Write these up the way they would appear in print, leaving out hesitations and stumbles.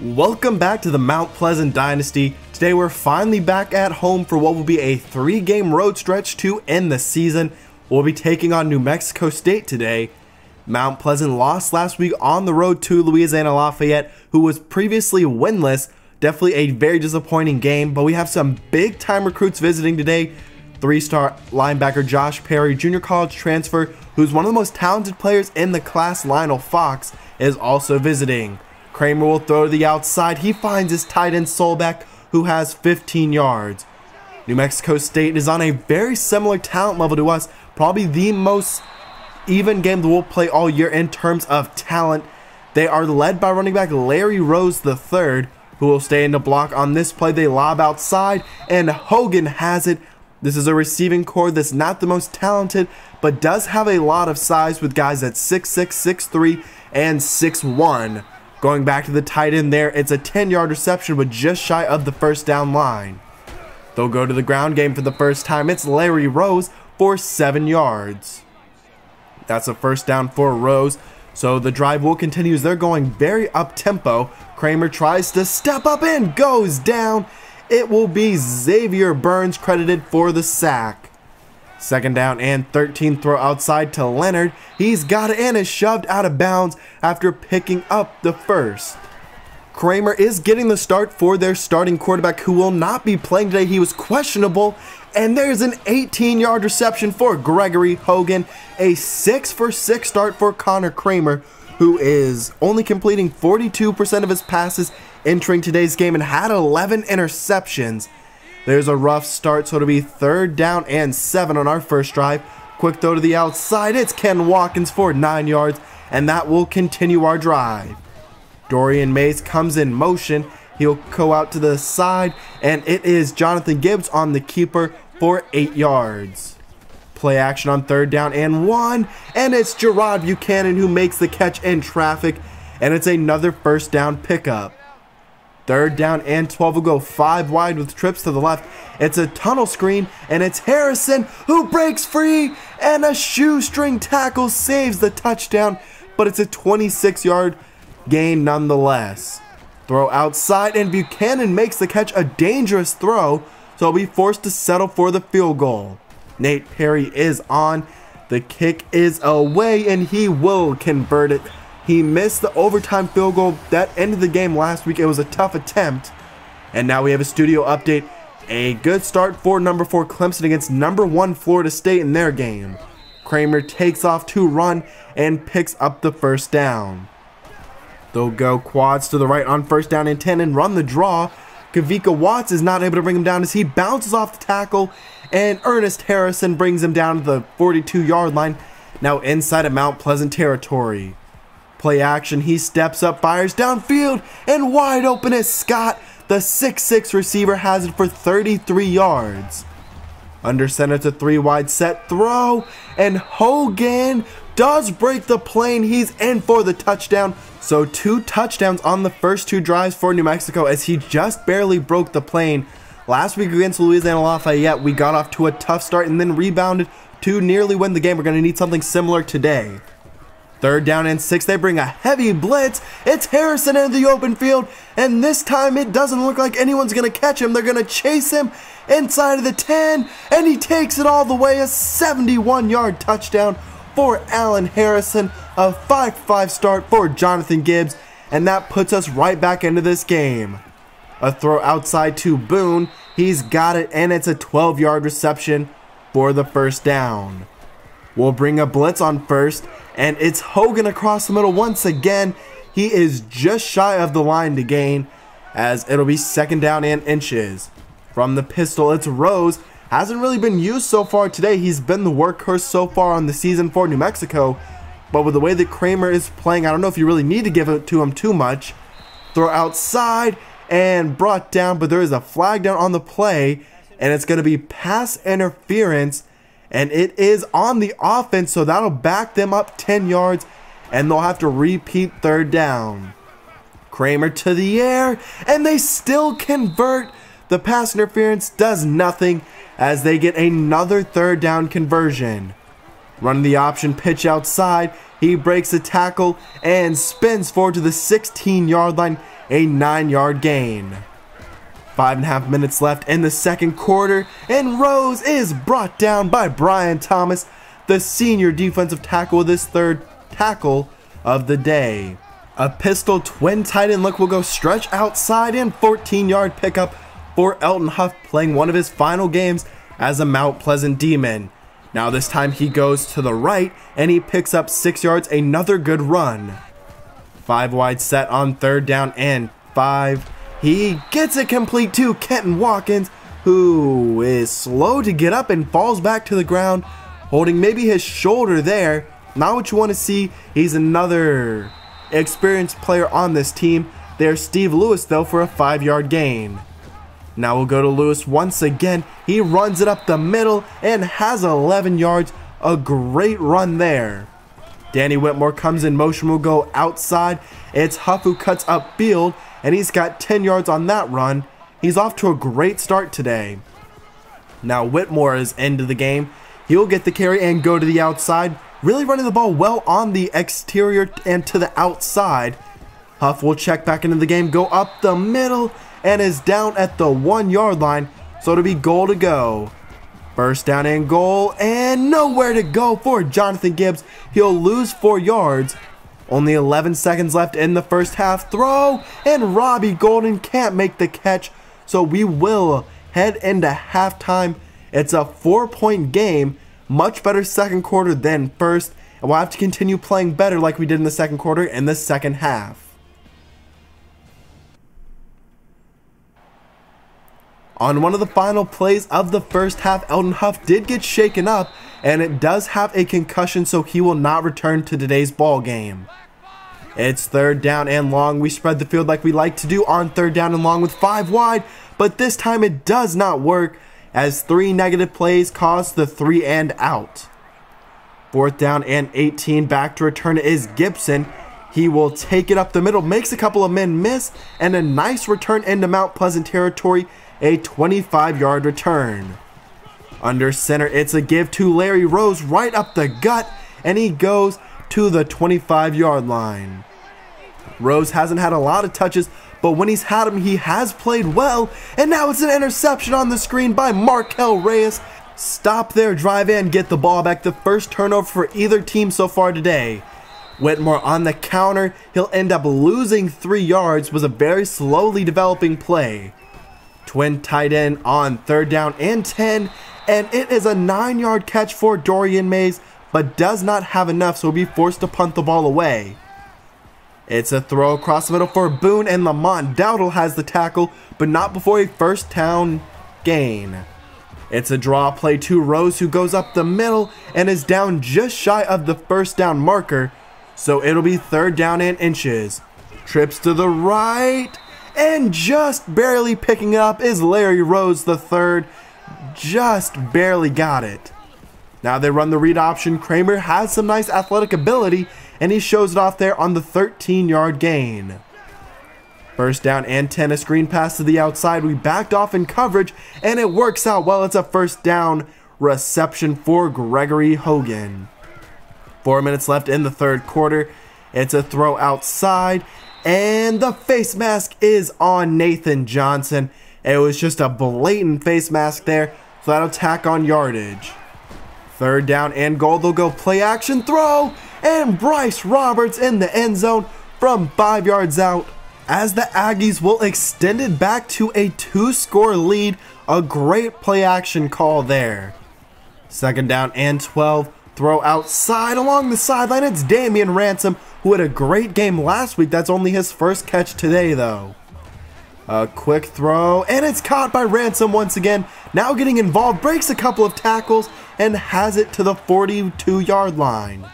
Welcome back to the Mount Pleasant Dynasty. Today we're finally back at home for what will be a 3-game road stretch to end the season. We'll be taking on New Mexico State today. Mount Pleasant lost last week on the road to Louisiana Lafayette, who was previously winless. Definitely a very disappointing game, but we have some big time recruits visiting today. 3-star linebacker Josh Perry, junior college transfer, who's one of the most talented players in the class. Lionel Fox is also visiting. Kramer will throw to the outside. He finds his tight end Solback, who has 15 yards. New Mexico State is on a very similar talent level to us. Probably the most even game that we'll play all year in terms of talent. They are led by running back Larry Rose III, who will stay in the block on this play. They lob outside, and Hogan has it. This is a receiving core that's not the most talented, but does have a lot of size with guys at 6'6", 6'3", and 6'1". Going back to the tight end there, it's a 10-yard reception, but just shy of the first down line. They'll go to the ground game for the first time. It's Larry Rose for 7 yards. That's a first down for Rose. So the drive will continue as they're going very up-tempo. Kramer tries to step up and goes down. It will be Xavier Burns credited for the sack. Second down and 13, throw outside to Leonard. He's got it and is shoved out of bounds after picking up the first. Kramer is getting the start for their starting quarterback, who will not be playing today. He was questionable. And there's an 18-yard reception for Gregory Hogan. A 6-for-6 start for Connor Kramer, who is only completing 42% of his passes entering today's game and had 11 interceptions. There's a rough start, so it'll be 3rd down and 7 on our first drive. Quick throw to the outside. It's Ken Watkins for 9 yards, and that will continue our drive. Dorian Mays comes in motion. He'll go out to the side, and it is Jonathan Gibbs on the keeper for 8 yards. Play action on 3rd down and 1, and it's Gerard Buchanan who makes the catch in traffic, and it's another first down pickup. 3rd down and 12 will go 5 wide with trips to the left. It's a tunnel screen, and it's Harrison who breaks free, and a shoestring tackle saves the touchdown, but it's a 26-yard gain nonetheless. Throw outside, and Buchanan makes the catch, a dangerous throw, so he'll be forced to settle for the field goal. Nate Perry is on. The kick is away, and he will convert it. He missed the overtime field goal that ended the game last week. It was a tough attempt. And now we have a studio update. A good start for number 4 Clemson against number 1 Florida State in their game. Kramer takes off to run and picks up the first down. They'll go quads to the right on 1st down and 10 and run the draw. Kavika Watts is not able to bring him down as he bounces off the tackle, and Ernest Harrison brings him down to the 42-yard line, now inside of Mount Pleasant territory. Play action, he steps up, fires downfield, and wide open is Scott. The 6'6 receiver has it for 33 yards. Under center to 3 wide set throw, and Hogan does break the plane. He's in for the touchdown. So 2 touchdowns on the first 2 drives for New Mexico as he just barely broke the plane. Last week against Louisiana Lafayette, we got off to a tough start and then rebounded to nearly win the game. We're going to need something similar today. 3rd down and 6, they bring a heavy blitz. It's Harrison in the open field, and this time it doesn't look like anyone's going to catch him. They're going to chase him inside of the 10, and he takes it all the way. A 71-yard touchdown for Allen Harrison. A 5-5 start for Jonathan Gibbs, and that puts us right back into this game. A throw outside to Boone. He's got it, and it's a 12-yard reception for the first down. We'll bring a blitz on 1st, and it's Hogan across the middle once again. He is just shy of the line to gain, as it'll be 2nd down and inches. From the pistol, it's Rose. Hasn't really been used so far today. He's been the workhorse so far on the season for New Mexico, but with the way that Kramer is playing, I don't know if you really need to give it to him too much. Throw outside and brought down, but there is a flag down on the play, and it's going to be pass interference. And it is on the offense, so that'll back them up 10 yards, and they'll have to repeat 3rd down. Kramer to the air, and they still convert. The pass interference does nothing as they get another 3rd down conversion. Running the option pitch outside, he breaks a tackle and spins forward to the 16-yard line, a 9-yard gain. 5.5 minutes left in the second quarter, and Rose is brought down by Brian Thomas, the senior defensive tackle, with his third tackle of the day. A pistol twin tight end look will go stretch outside, and 14-yard pickup for Elton Huff, playing one of his final games as a Mount Pleasant Demon. Now this time he goes to the right and he picks up 6 yards, another good run. 5 wide set on 3rd down and 5. He gets it complete to Kenton Watkins, who is slow to get up and falls back to the ground, holding maybe his shoulder there. Not what you want to see. He's another experienced player on this team. There's Steve Lewis though for a 5-yard gain. Now we'll go to Lewis once again. He runs it up the middle and has 11 yards. A great run there. Danny Whitmore comes in motion, will go outside. It's Huff who cuts upfield, and he's got 10 yards on that run. He's off to a great start today. Now Whitmore is into the game. He'll get the carry and go to the outside, really running the ball well on the exterior and to the outside. Huff will check back into the game, go up the middle, and is down at the 1-yard line, so it'll be goal to go. First down and goal, and nowhere to go for Jonathan Gibbs. He'll lose 4 yards. Only 11 seconds left in the first half. Throw, and Robbie Golden can't make the catch, so we will head into halftime. It's a 4-point game, much better second quarter than first, and we'll have to continue playing better like we did in the second quarter in the second half. On one of the final plays of the first half, Elton Huff did get shaken up, and it does have a concussion, so he will not return to today's ball game. It's 3rd down and long. We spread the field like we like to do on 3rd down and long with 5 wide, but this time it does not work, as 3 negative plays cause the 3 and out. 4th down and 18. Back to return is Gibson. He will take it up the middle, makes a couple of men miss, and a nice return into Mount Pleasant territory. A 25-yard return. Under center, it's a give to Larry Rose right up the gut, and he goes to the 25-yard line. Rose hasn't had a lot of touches, but when he's had them, he has played well, and now it's an interception on the screen by Markel Reyes. Stop their drive and get the ball back. The first turnover for either team so far today. Whitmore on the counter. He'll end up losing 3 yards. Was a very slowly developing play. Twin tight end on 3rd down and 10, and it is a 9-yard catch for Dorian Mays, but does not have enough, so he'll be forced to punt the ball away. It's a throw across the middle for Boone, and Lamont Dowdle has the tackle, but not before a first down gain. It's a draw play to Rose, who goes up the middle and is down just shy of the first down marker, so it'll be 3rd down and inches. Trips to the right, and just barely picking up is Larry Rose III. Just barely got it. Now they run the read option. Kramer has some nice athletic ability, and he shows it off there on the 13-yard gain. First down and 10, a screen pass to the outside. We backed off in coverage, and it works out well. It's a first down reception for Gregory Hogan. 4 minutes left in the third quarter. It's a throw outside, and the face mask is on Nathan Johnson. It was just a blatant face mask there, so that'll tack on yardage. 3rd down and goal. They'll go play action throw, and Bryce Roberts in the end zone from 5 yards out, as the Aggies will extend it back to a 2-score lead. A great play action call there. 2nd down and 12. Throw outside along the sideline. It's Damian Ransom, who had a great game last week. That's only his first catch today, though. A quick throw, and it's caught by Ransom once again. Now getting involved, breaks a couple of tackles, and has it to the 42-yard line.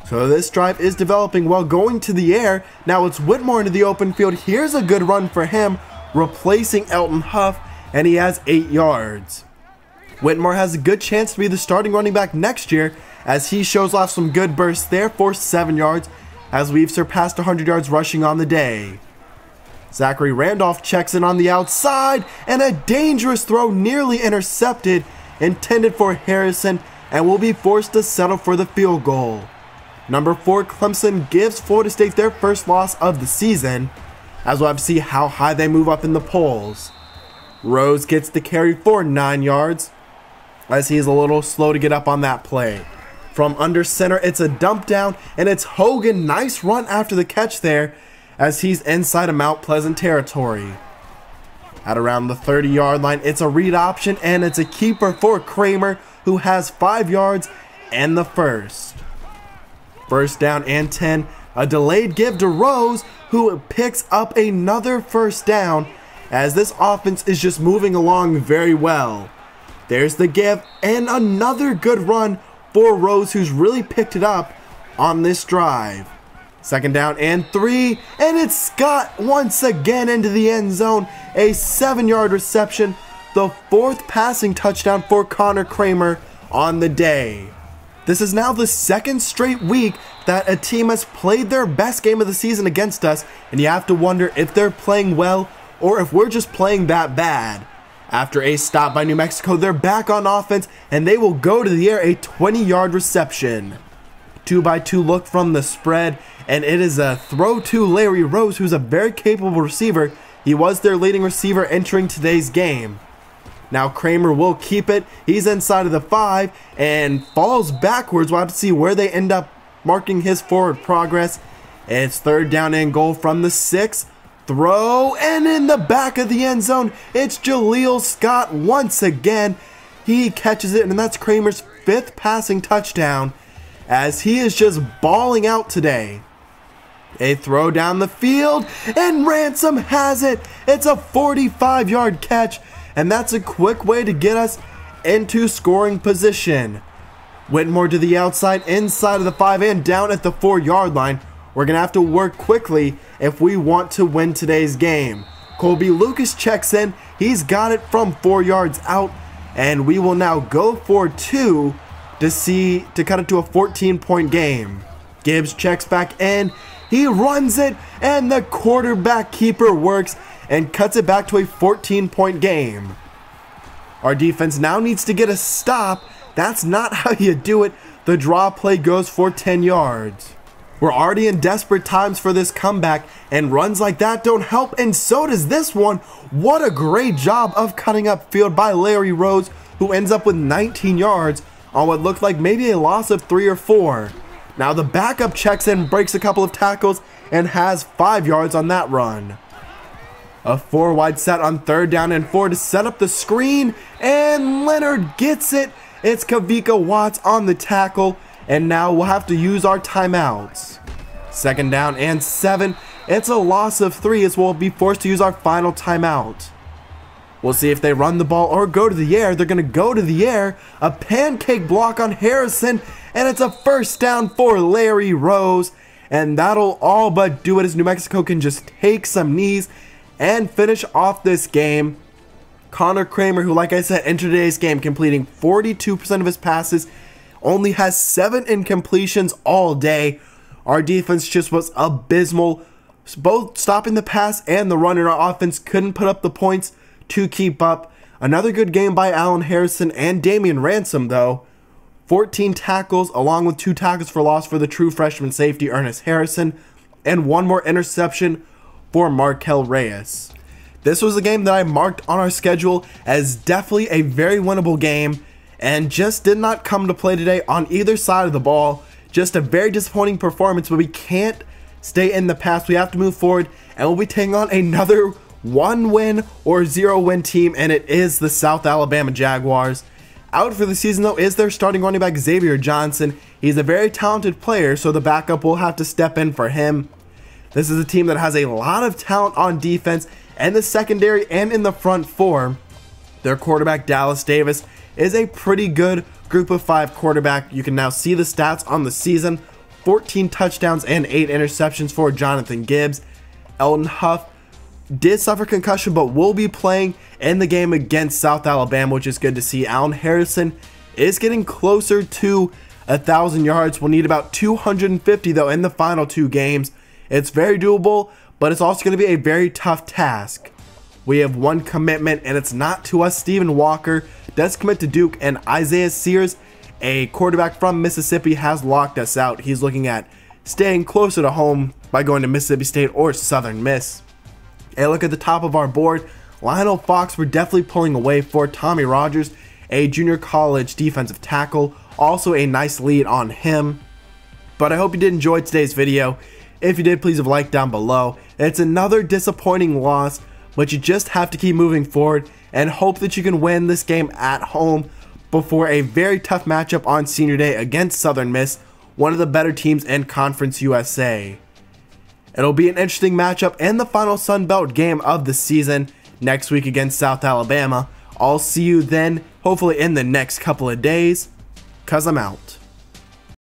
So this drive is developing well, going to the air. Now it's Whitmore into the open field. Here's a good run for him, replacing Elton Huff, and he has 8 yards. Whitmore has a good chance to be the starting running back next year, as he shows off some good bursts there for 7 yards, as we've surpassed 100 yards rushing on the day. Zachary Randolph checks in on the outside, and a dangerous throw nearly intercepted, intended for Harrison, and will be forced to settle for the field goal. Number 4 Clemson gives Florida State their first loss of the season. as we'll have to see how high they move up in the polls. Rose gets the carry for 9 yards, as he's a little slow to get up on that play. From under center, it's a dump down, and it's Hogan. Nice run after the catch there, as he's inside of Mount Pleasant territory. At around the 30-yard line, it's a read option, and it's a keeper for Kramer, who has 5 yards and the first. First down and 10, a delayed give to Rose, who picks up another first down, as this offense is just moving along very well. There's the give, and another good run for Rose, who's really picked it up on this drive. Second down and 3, and it's Scott once again into the end zone. A 7-yard reception, the 4th passing touchdown for Connor Kramer on the day. This is now the 2nd straight week that a team has played their best game of the season against us, and you have to wonder if they're playing well or if we're just playing that bad. After a stop by New Mexico, they're back on offense, and they will go to the air, a 20-yard reception. 2-by-2 look from the spread, and it is a throw to Larry Rose, who's a very capable receiver. He was their leading receiver entering today's game. Now Kramer will keep it. He's inside of the 5 and falls backwards. We'll have to see where they end up marking his forward progress. It's 3rd down and goal from the 6. Throw, and in the back of the end zone, it's Jaleel Scott once again. He catches it, and that's Kramer's 5th passing touchdown, as he is just balling out today. A throw down the field, and Ransom has it. It's a 45-yard catch, and that's a quick way to get us into scoring position. Whitmore to the outside, inside of the 5, and down at the 4-yard line. We're going to have to work quickly if we want to win today's game. Colby Lucas checks in. He's got it from 4 yards out, and we will now go for 2 to cut it to a 14-point game. Gibbs checks back in. He runs it, and the quarterback keeper works and cuts it back to a 14-point game. Our defense now needs to get a stop. That's not how you do it. The draw play goes for 10 yards. We're already in desperate times for this comeback, and runs like that don't help, and so does this one. What a great job of cutting up field by Larry Rose, who ends up with 19 yards on what looked like maybe a loss of 3 or 4. Now the backup checks in, breaks a couple of tackles, and has 5 yards on that run. A 4-wide set on 3rd down and 4 to set up the screen, and Leonard gets it. It's Kavika Watts on the tackle, and now we'll have to use our timeouts. 2nd down and 7. It's a loss of 3, as we'll be forced to use our final timeout. We'll see if they run the ball or go to the air. They're going to go to the air. A pancake block on Harrison, and it's a 1st down for Larry Rose. And that'll all but do it, as New Mexico can just take some knees and finish off this game. Connor Kramer, who, like I said, entered today's game completing 42% of his passes, only has 7 incompletions all day. Our defense just was abysmal. Both stopping the pass and the run in our offense couldn't put up the points to keep up. Another good game by Allen Harrison and Damian Ransom, though. 14 tackles, along with 2 tackles for loss for the true freshman safety Ernest Harrison, and 1 more interception for Markel Reyes. This was a game that I marked on our schedule as definitely a very winnable game, and just did not come to play today on either side of the ball. Just a very disappointing performance, but we can't stay in the past. We have to move forward, and we'll be taking on another 1-win or 0-win team, and it is the South Alabama Jaguars. Out for the season, though, is their starting running back Xavier Johnson. He's a very talented player, so the backup will have to step in for him. This is a team that has a lot of talent on defense and the secondary and in the front 4. Their quarterback Dallas Davis is a pretty good group of 5 quarterback. You can now see the stats on the season. 14 touchdowns and 8 interceptions for Jonathan Gibbs. Elton Huff did suffer concussion, but will be playing in the game against South Alabama, which is good to see. Allen Harrison is getting closer to 1,000 yards. We'll need about 250, though, in the final 2 games. It's very doable, but it's also going to be a very tough task. We have 1 commitment, and it's not to us. Stephen Walker does commit to Duke, and Isaiah Sears, a quarterback from Mississippi, has locked us out. He's looking at staying closer to home by going to Mississippi State or Southern Miss. A look at the top of our board, Lionel Fox, we're definitely pulling away for Tommy Rogers, a junior college defensive tackle. Also a nice lead on him. But I hope you did enjoy today's video. If you did, please leave a like down below. It's another disappointing loss, but you just have to keep moving forward and hope that you can win this game at home before a very tough matchup on senior day against Southern Miss, one of the better teams in Conference USA. It'll be an interesting matchup in the final Sun Belt game of the season next week against South Alabama. I'll see you then, hopefully in the next couple of days, 'cause I'm out.